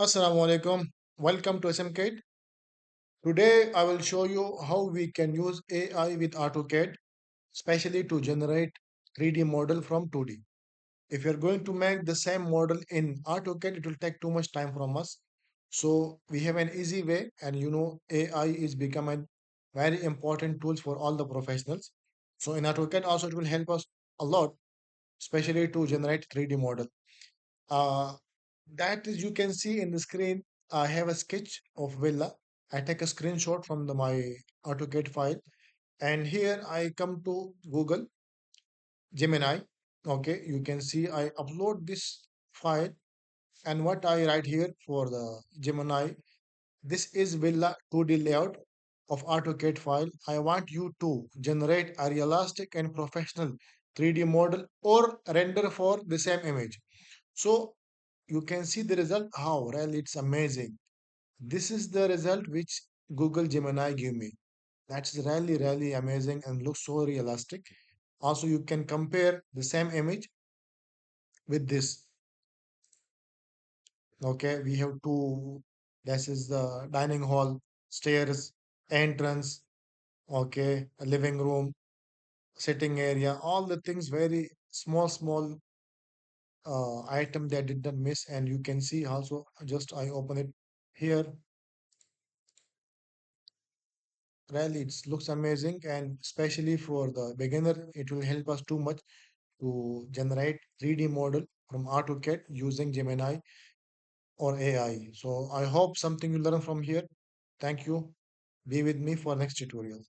Assalamu alaikum. Welcome to SM CAD. Today I will show you how we can use AI with AutoCAD, especially to generate 3D model from 2D. If you're going to make the same model in AutoCAD, it will take too much time from us. So we have an easy way, and AI is becoming very important tools for all the professionals. So in AutoCAD also it will help us a lot, especially to generate 3D model. Uh, that is, you can see in the screen, I have a sketch of villa. I take a screenshot from my AutoCAD file, and here I come to Google Gemini. Okay, you can see I upload this file, and what I write here for the Gemini. This is villa 2D layout of AutoCAD file. I want you to generate a realistic and professional 3D model or render for the same image. So you can see the result. How really it's amazing. This is the result which Google Gemini give me. That's really amazing and looks so realistic. Also, you can compare the same image with this. Okay, we have two. This is the dining hall, stairs, entrance. Okay, a living room, sitting area. All the things very small item that did not miss. And you can see also. Just I open it here. Really, it looks amazing, and especially for the beginner, it will help us too much to generate 3D model from AutoCAD using Gemini or AI. So I hope something you learn from here. Thank you. Be with me for next tutorial.